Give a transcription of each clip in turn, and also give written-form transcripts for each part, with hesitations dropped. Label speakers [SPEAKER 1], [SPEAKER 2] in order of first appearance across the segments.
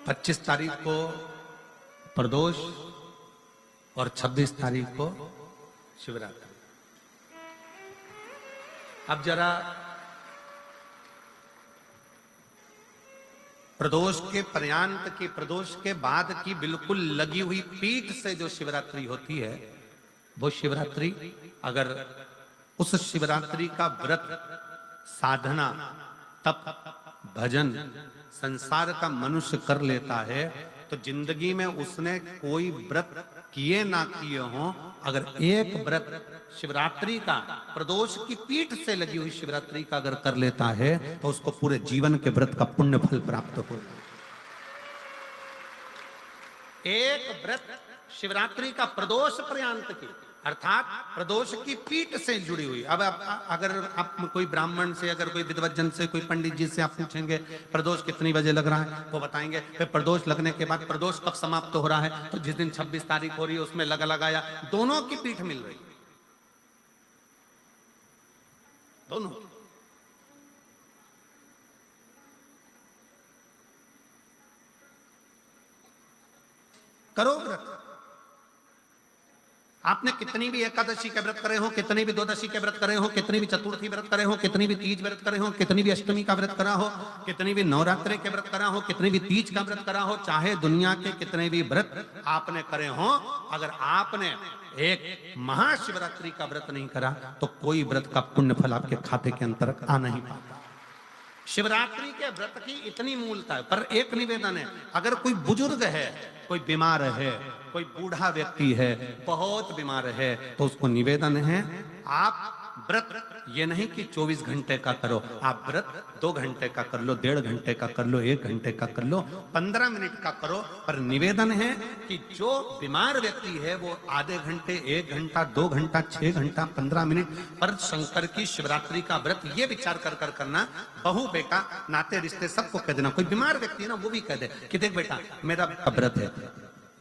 [SPEAKER 1] 25 तारीख को प्रदोष और 26 तारीख को शिवरात्रि। अब जरा प्रदोष के पर्यांत की, प्रदोष के बाद की बिल्कुल लगी हुई पीठ से जो शिवरात्रि होती है, वो शिवरात्रि अगर उस शिवरात्रि का व्रत, साधना, तप, भजन, संसार का मनुष्य कर लेता है तो जिंदगी में उसने कोई व्रत किए ना किए हो, अगर एक व्रत शिवरात्रि का, प्रदोष की पीठ से लगी हुई शिवरात्रि का अगर कर लेता है तो उसको पूरे जीवन के व्रत का पुण्य फल प्राप्त हो। एक व्रत शिवरात्रि का प्रदोष पर्यंत की, अर्थात प्रदोष की पीठ से जुड़ी हुई। अब अगर आप कोई ब्राह्मण से, अगर कोई विद्वज्जन से, कोई पंडित जी से आप पूछेंगे प्रदोष कितनी बजे लग रहा है, वो बताएंगे। फिर प्रदोष लगने के बाद प्रदोष कब समाप्त हो रहा है, तो जिस दिन 26 तारीख हो रही है उसमें लगाया, दोनों की पीठ मिल रही, दोनों। करो व्रत। आपने कितनी भी एकादशी के व्रत करे हो, कितनी भी द्वादशी के व्रत करे हो, कितनी भी चतुर्थी व्रत करे हो, कितनी भी तीज व्रत करे हो, कितनी भी अष्टमी का व्रत करा हो, कितनी भी नवरात्रि के व्रत करा हो, कितनी भी तीज का व्रत करा हो, चाहे दुनिया के कितने भी व्रत आपने करे हो, अगर आपने एक महाशिवरात्रि का व्रत नहीं करा तो कोई व्रत का पुण्य फल आपके खाते के अंतर्गत आ नहीं पाता। शिवरात्रि के व्रत की इतनी मूलता है। पर एक निवेदन है, अगर कोई बुजुर्ग है, कोई बीमार है, कोई बूढ़ा व्यक्ति है, बहुत बीमार है, तो उसको निवेदन है आप व्रत ये नहीं कि 24 घंटे का करो, आप व्रत 2 घंटे का कर लो, 1.5 घंटे का कर लो, 1 घंटे का कर लो, 15 मिनट का करो। पर निवेदन है कि जो बीमार व्यक्ति है वो आधे घंटे, 1 घंटा, 2 घंटा, 6 घंटा, 15 मिनट पर शंकर की शिवरात्रि का व्रत ये विचार कर करना, बहू बेटा नाते रिश्ते सबको कह देना। कोई बीमार व्यक्ति है ना, वो भी कह दे कि देख बेटा मेरा व्रत है।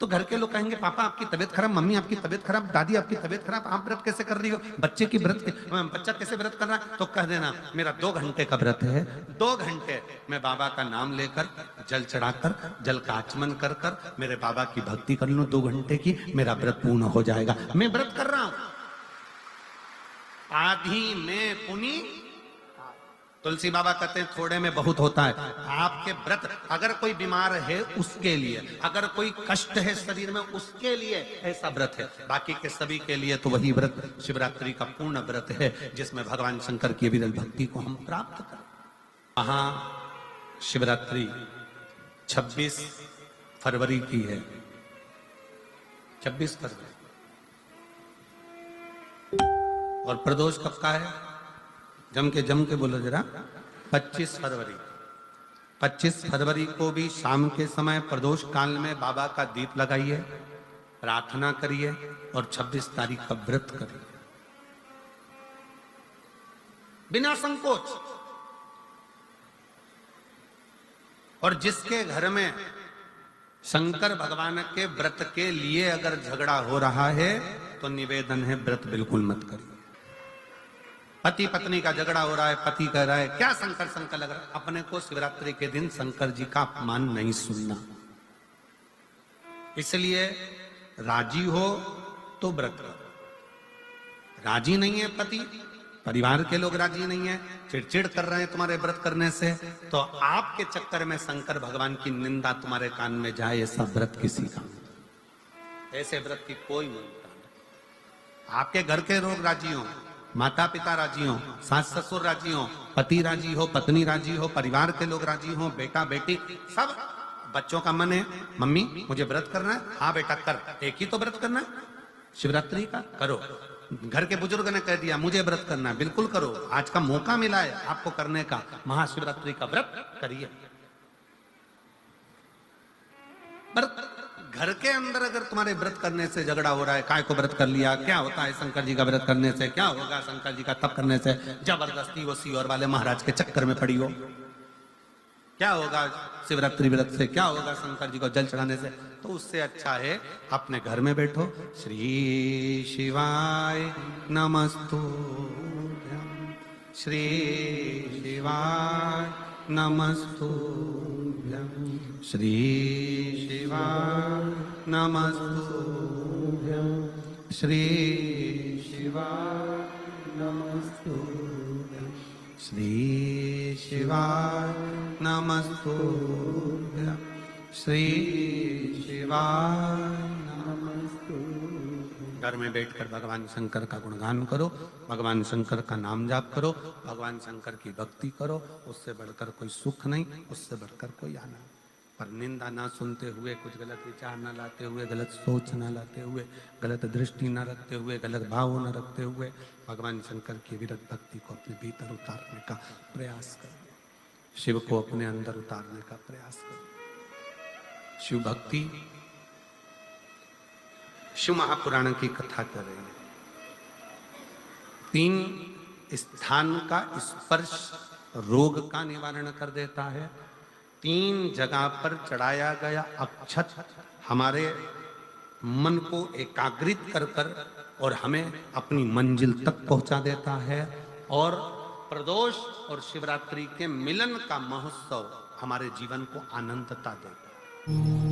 [SPEAKER 1] तो घर के लोग कहेंगे पापा आपकी तबीयत खराब, मम्मी आपकी तबीयत खराब, दादी आपकी तबीयत खराब, आप व्रत कैसे कर रही हो, बच्चे की व्रत, बच्चा कैसे व्रत कर रहा है, तो कह देना मेरा 2 घंटे का व्रत है, 2 घंटे मैं बाबा का नाम लेकर, जल चढ़ाकर, जल का आचमन कर कर मेरे बाबा की भक्ति कर लूं 2 घंटे की, मेरा व्रत पूर्ण हो जाएगा। मैं व्रत कर रहा हूं, आधी में पुनी। तुलसी बाबा कहते हैं थोड़े में बहुत होता है। आपके व्रत अगर कोई बीमार है उसके लिए, अगर कोई कष्ट है शरीर में उसके लिए ऐसा व्रत है, बाकी के सभी के लिए तो वही व्रत शिवरात्रि का पूर्ण व्रत है जिसमें भगवान शंकर की विरल भक्ति को हम प्राप्त करें। वहां शिवरात्रि 26 फरवरी की है, 26 फरवरी। और प्रदोष कब का है, जम के बोलो जरा, 25 फरवरी। 25 फरवरी को भी शाम के समय प्रदोष काल में बाबा का दीप लगाइए, प्रार्थना करिए और 26 तारीख का व्रत करिए बिना संकोच। और जिसके घर में शंकर भगवान के व्रत के लिए अगर झगड़ा हो रहा है तो निवेदन है व्रत बिल्कुल मत करिए। पति पत्नी का झगड़ा हो रहा है, पति कह रहा है क्या शंकर शंकर लग रहा है, अपने को शिवरात्रि के दिन शंकर जी का अपमान नहीं सुनना। इसलिए राजी हो तो व्रत करो। राजी नहीं है पति, परिवार के लोग राजी नहीं है, चिड़चिड़ कर रहे हैं तुम्हारे व्रत करने से, तो आपके चक्कर में शंकर भगवान की निंदा तुम्हारे कान में जाए, ऐसा व्रत किसी का, ऐसे व्रत की कोई मूलता नहीं। आपके घर के लोग राजी हो, माता पिता राजी हो, सास ससुर राजी हो, पति राजी हो, पत्नी राजी हो, परिवार के लोग राजी हो, बेटा बेटी सब, बच्चों का मन है मम्मी मुझे व्रत करना है, हाँ बेटा कर, एक ही तो व्रत करना है शिवरात्रि का, करो। घर के बुजुर्ग ने कह दिया मुझे व्रत करना है, बिल्कुल करो, आज का मौका मिला है आपको करने का, महाशिवरात्रि का व्रत करिए। घर के अंदर अगर तुम्हारे व्रत करने से झगड़ा हो रहा है, काय को व्रत कर लिया, क्या होता है शंकर जी का व्रत करने से, क्या होगा शंकर जी का तप करने से, जबरदस्ती वो सीहोर वाले महाराज के चक्कर में पड़ी हो, क्या होगा शिवरात्रि व्रत से, क्या होगा शंकर जी को जल चढ़ाने से, तो उससे अच्छा है अपने घर में बैठो, श्री शिवाय नमस्तुभ्यं, श्री शिवाय नमस्तुभ्यं। श्री शिवाय नमस्तुभ्यं श्री शिवाय नमस्तुभ्यं श्री शिवाय नमस्तुभ्यं श्री शिवाय नमस्तुभ्यं। घर में बैठकर भगवान शंकर का गुणगान करो, भगवान शंकर का नाम जाप करो, भगवान शंकर की भक्ति करो। उससे बढ़कर कोई सुख नहीं, उससे बढ़कर कोई आनंद। पर निंदा ना सुनते हुए, कुछ गलत विचार ना लाते हुए, गलत सोच ना लाते हुए, गलत दृष्टि ना रखते हुए, गलत भाव ना रखते हुए भगवान शंकर की विरत भक्ति को अपने भीतर उतारने का प्रयास करो। शिव को अपने अंदर उतारने का प्रयास करो। शिव भक्ति, शिव महापुराण की कथा कर रहे हैं। 3 स्थान का स्पर्श रोग का निवारण कर देता है। 3 जगह पर चढ़ाया गया अक्षत हमारे मन को एकाग्रित कर कर और हमें अपनी मंजिल तक पहुंचा देता है। और प्रदोष और शिवरात्रि के मिलन का महोत्सव हमारे जीवन को आनंदता देता है।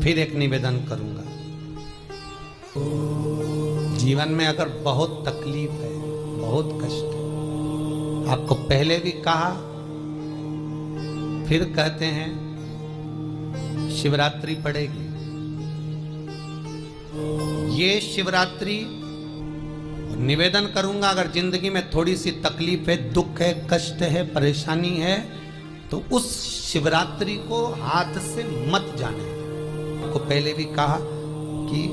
[SPEAKER 1] फिर एक निवेदन करूंगा, जीवन में अगर बहुत तकलीफ है, बहुत कष्ट है, आपको पहले भी कहा फिर कहते हैं, शिवरात्रि पड़ेगी। ये शिवरात्रि निवेदन करूंगा, अगर जिंदगी में थोड़ी सी तकलीफ है, दुख है, कष्ट है, परेशानी है, तो उस शिवरात्रि को हाथ से मत जाने। आपको पहले भी कहा कि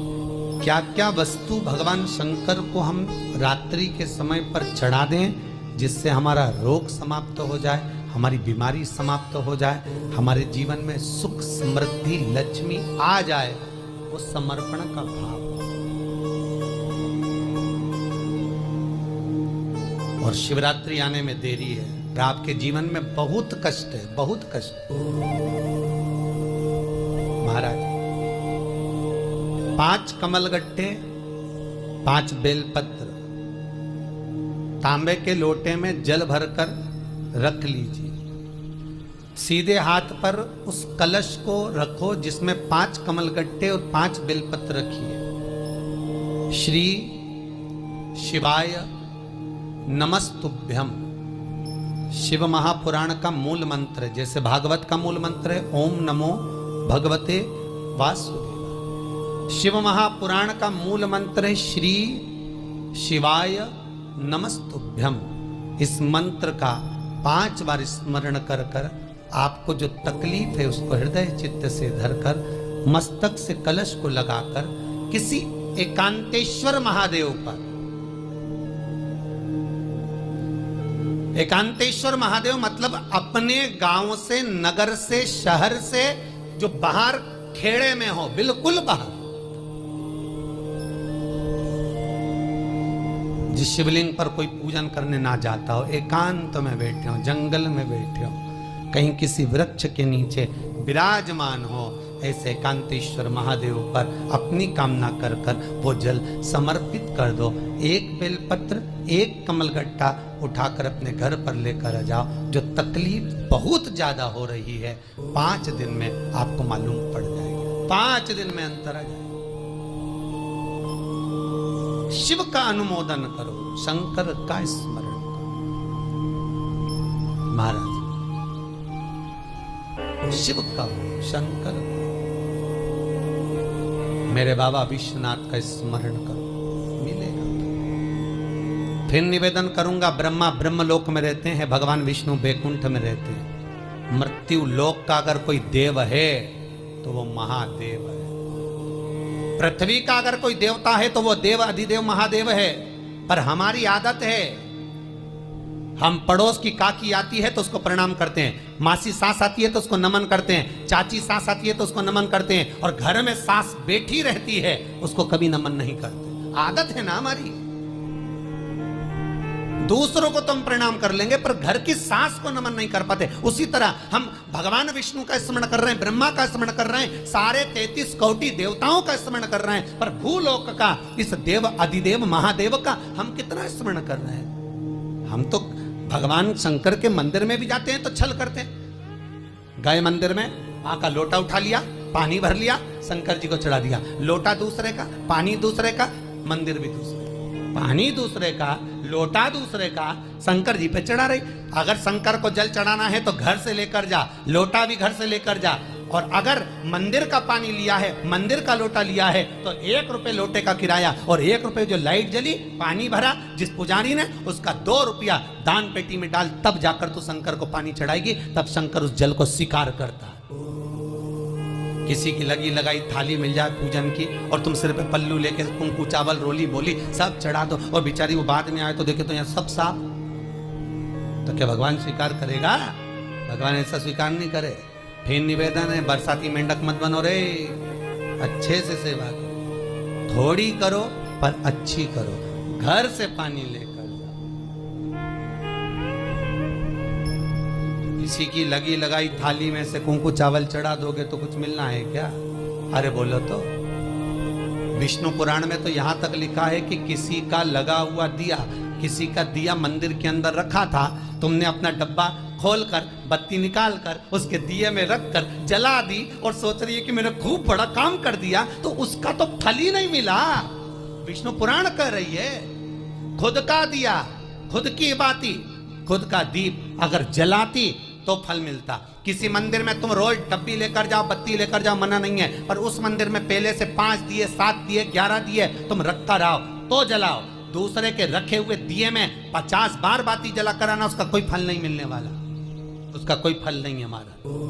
[SPEAKER 1] क्या क्या वस्तु भगवान शंकर को हम रात्रि के समय पर चढ़ा दें, जिससे हमारा रोग समाप्त हो जाए, हमारी बीमारी समाप्त हो जाए, हमारे जीवन में सुख समृद्धि लक्ष्मी आ जाए। वो समर्पण का भाव। और शिवरात्रि आने में देरी है, आपके जीवन में बहुत कष्ट है, बहुत कष्ट। महाराज 5 कमलगट्टे, 5 बेलपत्र तांबे के लोटे में जल भरकर रख लीजिए। सीधे हाथ पर उस कलश को रखो जिसमें 5 कमलगट्टे और 5 बेलपत्र रखिए। श्री शिवाय नमस्तुभ्यम शिव महापुराण का मूल मंत्र है। जैसे भागवत का मूल मंत्र है ओम नमो भगवते वासुदेवाय, शिव महापुराण का मूल मंत्र है श्री शिवाय नमस्तुभ्यम। इस मंत्र का 5 बार स्मरण कर कर आपको जो तकलीफ है उसको हृदय चित्त से धरकर मस्तक से कलश को लगाकर किसी एकांतेश्वर महादेव पर, एकांतेश्वर महादेव मतलब अपने गांव से, नगर से, शहर से जो बाहर खेड़े में हो, बिल्कुल बाहर, जिस शिवलिंग पर कोई पूजन करने ना जाता हो, एकांत में बैठे हो, जंगल में बैठे हो, कहीं किसी वृक्ष के नीचे विराजमान हो, ऐसे एकांतेश्वर महादेव पर अपनी कामना कर कर वो जल समर्पित कर दो। 1 बेलपत्र, 1 कमलगट्टा उठाकर अपने घर पर लेकर जाओ। जो तकलीफ बहुत ज्यादा हो रही है 5 दिन में आपको मालूम पड़ जाएगा, 5 दिन में अंतर आ जाएगा। शिव का अनुमोदन करो, शंकर का स्मरण करो। महाराज शिव का हो, शंकर का, मेरे बाबा विश्वनाथ का स्मरण करो, मिलेगा। फिर निवेदन करूंगा, ब्रह्मा ब्रह्मलोक में रहते हैं, भगवान विष्णु बैकुंठ में रहते हैं। मृत्यु लोक का अगर कोई देव है तो वो महादेव है। पृथ्वी का अगर कोई देवता है तो वो देव अधिदेव महादेव है। पर हमारी आदत है, हम पड़ोस की काकी आती है तो उसको प्रणाम करते हैं, मासी सास आती है तो उसको नमन करते हैं, चाची सास आती है तो उसको नमन करते हैं, और घर में सास बैठी रहती है उसको कभी नमन नहीं करते। आदत है ना हमारी। दूसरों को तो हम प्रणाम कर लेंगे पर घर की सास को नमन नहीं कर पाते। उसी तरह हम भगवान विष्णु का स्मरण कर रहे हैं, ब्रह्मा का स्मरण कर रहे हैं, सारे 33 कोटि देवताओं का स्मरण कर रहे हैं, पर भूलोक का इस देव अधिदेव महादेव का हम कितना स्मरण कर रहे हैं। हम तो भगवान शंकर के मंदिर में भी जाते हैं तो छल करते हैं, गए मंदिर में माँ का लोटा उठा लिया, पानी भर लिया, शंकर जी को चढ़ा दिया। लोटा दूसरे का, पानी दूसरे का, मंदिर भी दूसरे का। पानी दूसरे का, लोटा दूसरे का, शंकर जी पे चढ़ा रही। अगर शंकर को जल चढ़ाना है तो घर से लेकर जा, लोटा भी घर से लेकर जा। और अगर मंदिर का पानी लिया है, मंदिर का लोटा लिया है, तो 1 रुपए लोटे का किराया और 1 रुपए जो लाइट जली, पानी भरा जिस पुजारी ने, उसका 2 रुपया दान पेटी में डाल, तब जाकर तू शंकर को पानी चढ़ाएगी। तब शंकर उस जल को स्वीकार करता। किसी की लगी लगाई थाली मिल जाए पूजन की और तुम सिर पे पल्लू लेके कुंकू चावल रोली बोली सब चढ़ा दो और बेचारी वो बाद में आए तो देखे तो यहाँ सब साफ, तो क्या भगवान स्वीकार करेगा? भगवान ऐसा स्वीकार नहीं करे। फिर निवेदन है, बरसाती मेंढक मत बनो रे, अच्छे से सेवा करो, थोड़ी करो पर अच्छी करो। घर से पानी लेकर किसी की लगी लगाई थाली में से कुंकू चावल चढ़ा दोगे तो कुछ मिलना है क्या? अरे बोलो तो। विष्णु पुराण में तो यहां तक लिखा है कि किसी का लगा हुआ दिया, किसी का दिया मंदिर के अंदर रखा था, तुमने अपना डब्बा खोलकर बत्ती निकाल कर उसके दिए में रख कर जला दी और सोच रही है कि मैंने खूब बड़ा काम कर दिया, तो उसका तो फल ही नहीं मिला। विष्णु पुराण कह रही है, खुद का दिया, खुद की बाती, खुद का दीप अगर जलाती तो फल मिलता। किसी मंदिर में तुम रोज डब्बी लेकर जाओ, बत्ती लेकर जाओ, मना नहीं है, पर उस मंदिर में पहले से 5 दिए, 7 दिए, 11 दिए तुम रखता रहो तो जलाओ। दूसरे के रखे हुए दिए में 50 बार बाती जला कर आना, उसका कोई फल नहीं मिलने वाला, उसका कोई फल नहीं है हमारा।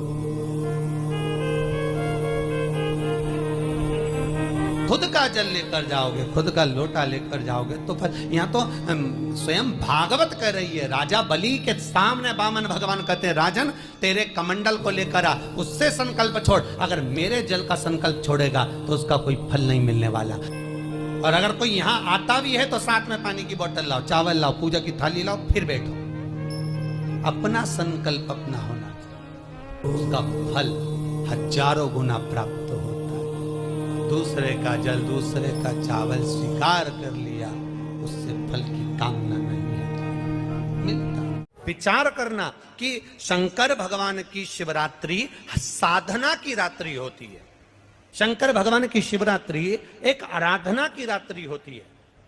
[SPEAKER 1] खुद का जल लेकर जाओगे, खुद का लोटा लेकर जाओगे तो फल। यहाँ तो स्वयं भागवत कह रही है, राजा बलि के सामने वामन भगवान कहते हैं, राजन तेरे कमंडल को लेकर आ, उससे संकल्प छोड़। अगर मेरे जल का संकल्प छोड़ेगा तो उसका कोई फल नहीं मिलने वाला। और अगर कोई यहाँ आता भी है तो साथ में पानी की बोतल लाओ, चावल लाओ, पूजा की थाली लाओ, फिर बैठो। अपना संकल्प अपना होना चाहिए, उसका फल हजारों गुना प्राप्त होता है। दूसरे का जल, दूसरे का चावल स्वीकार कर लिया, उससे फल की कामना नहीं है, मिलता। विचार करना कि शंकर भगवान की शिवरात्रि साधना की रात्रि होती है। शंकर भगवान की शिवरात्रि एक आराधना की रात्रि होती है।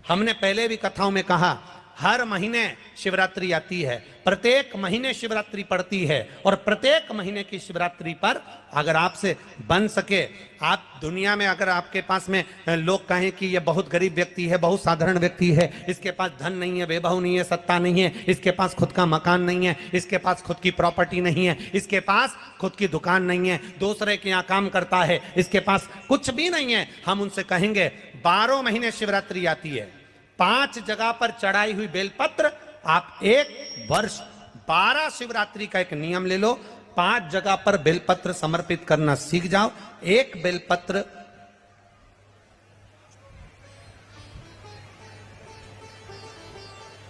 [SPEAKER 1] हमने पहले भी कथाओं में कहा, हर महीने शिवरात्रि आती है, प्रत्येक महीने शिवरात्रि पड़ती है, और प्रत्येक महीने की शिवरात्रि पर अगर आपसे बन सके, आप दुनिया में अगर आपके पास में लोग कहें कि ये बहुत गरीब व्यक्ति है, बहुत साधारण व्यक्ति है, इसके पास धन नहीं है, वैभव नहीं है, सत्ता नहीं है, इसके पास खुद का मकान नहीं है, इसके पास खुद की प्रॉपर्टी नहीं है, इसके पास खुद की दुकान नहीं है, दूसरे के यहाँ काम करता है, इसके पास कुछ भी नहीं है, हम उनसे कहेंगे 12 महीने शिवरात्रि आती है, 5 जगह पर चढ़ाई हुई बेलपत्र, आप 1 वर्ष 12 शिवरात्रि का एक नियम ले लो, 5 जगह पर बेलपत्र समर्पित करना सीख जाओ। 1 बेलपत्र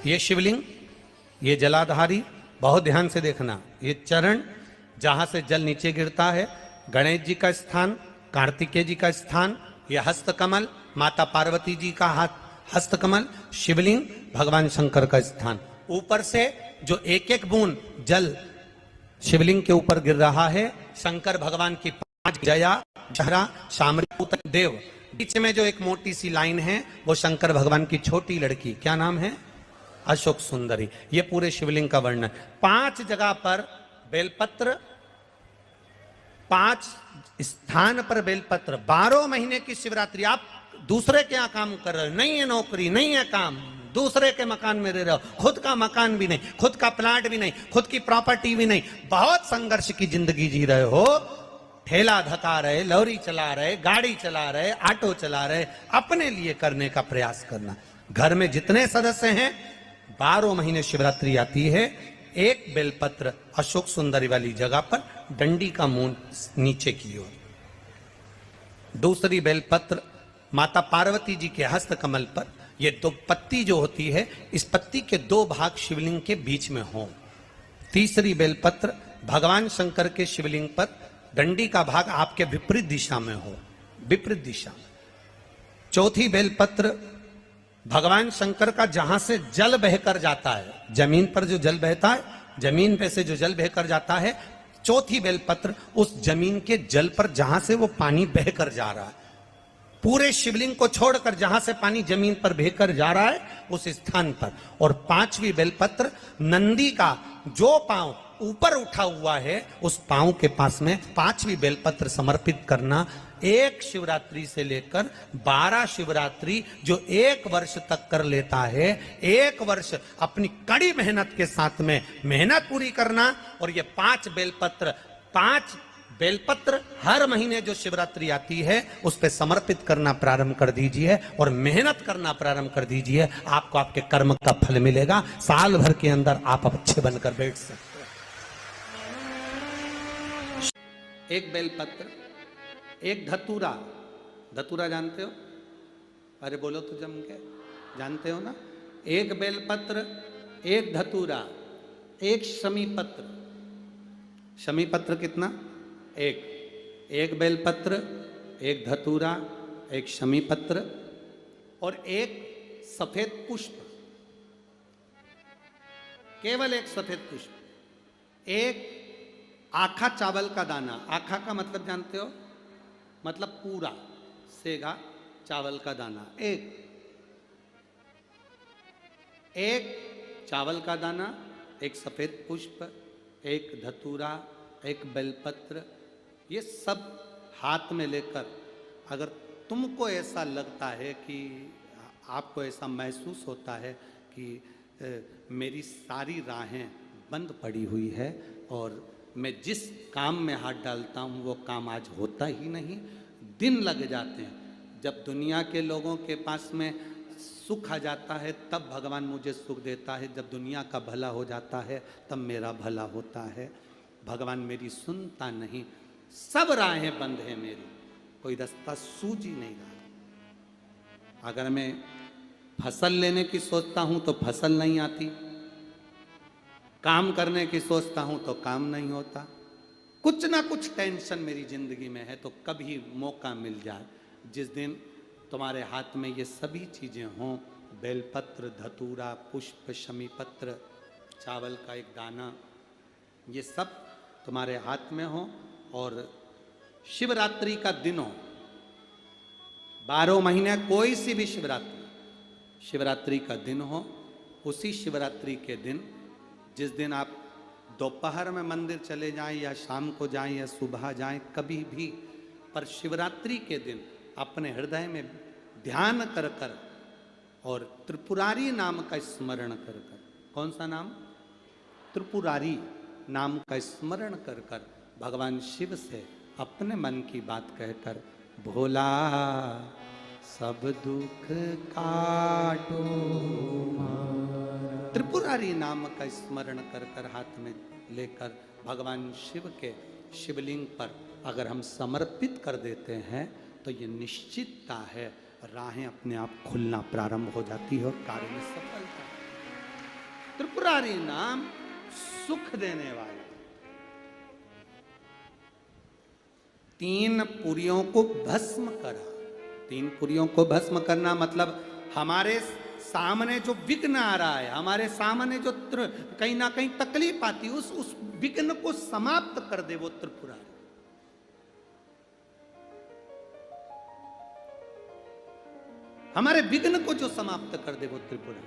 [SPEAKER 1] ये शिवलिंग, ये जलाधारी, बहुत ध्यान से देखना, ये चरण जहां से जल नीचे गिरता है, गणेश जी का स्थान, कार्तिकेय जी का स्थान, ये हस्तकमल, माता पार्वती जी का हाथ हस्तकमल, शिवलिंग, भगवान शंकर का स्थान। ऊपर से जो एक एक बूंद जल शिवलिंग के ऊपर गिर रहा है, शंकर भगवान की 5 जया, जहरा, शामरी, देव, बीच में जो एक मोटी सी लाइन है वो शंकर भगवान की छोटी लड़की, क्या नाम है? अशोक सुंदरी। ये पूरे शिवलिंग का वर्णन। 5 जगह पर बेलपत्र, 5 स्थान पर बेलपत्र, 12 महीने की शिवरात्रि। आप दूसरे के यहाँ काम कर रहे हो, नहीं है नौकरी, नहीं है काम, दूसरे के मकान में रह रहे हो, खुद का मकान भी नहीं, खुद का प्लाट भी नहीं, खुद की प्रॉपर्टी भी नहीं, बहुत संघर्ष की जिंदगी जी रहे हो, ठेला धका रहे, लॉरी चला रहे, गाड़ी चला रहे, ऑटो चला रहे, अपने लिए करने का प्रयास करना। घर में जितने सदस्य हैं, 12 महीने शिवरात्रि आती है, 1 बेलपत्र अशोक सुंदरी वाली जगह पर, डंडी का मुंह नीचे की ओर, दूसरी बेलपत्र माता पार्वती जी के हस्त कमल पर। ये 2 पत्ती जो होती है, इस पत्ती के 2 भाग शिवलिंग के बीच में हो। तीसरी बेलपत्र भगवान शंकर के शिवलिंग पर, डंडी का भाग आपके विपरीत दिशा में हो, विपरीत दिशा में। चौथी बेलपत्र भगवान शंकर का जहां से जल बहकर जाता है, जमीन पर जो जल बहता है, जमीन पे से जो जल बहकर जाता है, चौथी बेलपत्र उस जमीन के जल पर जहां से वो पानी बहकर जा रहा है, पूरे शिवलिंग को छोड़कर जहां से पानी जमीन पर बहकर जा रहा है उस स्थान पर। और पांचवी बेलपत्र नंदी का जो पांव ऊपर उठा हुआ है उस पांव के पास में पांचवी बेलपत्र समर्पित करना। एक शिवरात्रि से लेकर 12 शिवरात्रि जो एक वर्ष तक कर लेता है, एक वर्ष अपनी कड़ी मेहनत के साथ में मेहनत पूरी करना। और ये 5 बेलपत्र हर महीने जो शिवरात्रि आती है उस पे समर्पित करना प्रारंभ कर दीजिए और मेहनत करना प्रारंभ कर दीजिए। आपको आपके कर्म का फल मिलेगा। साल भर के अंदर आप अच्छे बनकर बैठ सकते हैं। एक बेलपत्र, एक धतूरा। धतूरा जानते हो? अरे बोलो तो जम के, जानते हो ना? एक बेलपत्र, एक धतूरा, एक शमी पत्र। शमी पत्र कितना? एक बेलपत्र, एक धतूरा, एक शमी पत्र और एक सफेद पुष्प। केवल एक सफेद पुष्प। एक आखा चावल का दाना। आखा का मतलब जानते हो? मतलब पूरा सेगा चावल का दाना। एक चावल का दाना, एक सफेद पुष्प, एक धतूरा, एक बेलपत्र, ये सब हाथ में लेकर अगर तुमको ऐसा लगता है कि आपको ऐसा महसूस होता है कि मेरी सारी राहें बंद पड़ी हुई है और मैं जिस काम में हाथ डालता हूँ वो काम आज होता ही नहीं, दिन लग जाते हैं। जब दुनिया के लोगों के पास में सुख आ जाता है तब भगवान मुझे सुख देता है, जब दुनिया का भला हो जाता है तब मेरा भला होता है। भगवान मेरी सुनता नहीं, सब राहें बंद है मेरी, कोई रास्ता सूझ ही नहीं रहा। अगर मैं फसल लेने की सोचता हूं तो फसल नहीं आती, काम करने की सोचता हूं तो काम नहीं होता। कुछ ना कुछ टेंशन मेरी जिंदगी में है। तो कभी मौका मिल जाए जिस दिन तुम्हारे हाथ में ये सभी चीजें हों, बेलपत्र, धतूरा, पुष्प, शमी पत्र, चावल का एक दाना, ये सब तुम्हारे हाथ में हो और शिवरात्रि का दिन हो, 12 महीने कोई सी भी शिवरात्रि का दिन हो, उसी शिवरात्रि के दिन जिस दिन आप दोपहर में मंदिर चले जाएं या शाम को जाएं या सुबह जाएं, कभी भी, पर शिवरात्रि के दिन अपने हृदय में ध्यान कर कर और त्रिपुरारी नाम का स्मरण कर कर। कौन सा नाम? त्रिपुरारी नाम का स्मरण कर कर भगवान शिव से अपने मन की बात कहकर, भोला सब दुख काटो, त्रिपुरारी नाम का स्मरण कर कर हाथ में लेकर भगवान शिव के शिवलिंग पर अगर हम समर्पित कर देते हैं तो ये निश्चितता है राहें अपने आप खुलना प्रारंभ हो जाती है और कार्य में सफलता। त्रिपुरारी नाम सुख देने वाला। 3 पुरियों को भस्म करा। 3 पुरियों को भस्म करना मतलब हमारे सामने जो विघ्न आ रहा है, हमारे सामने जो कहीं ना कहीं तकलीफ आती, उस विघ्न को समाप्त कर दे वो त्रिपुरारी। हमारे विघ्न को जो समाप्त कर दे वो त्रिपुरारी।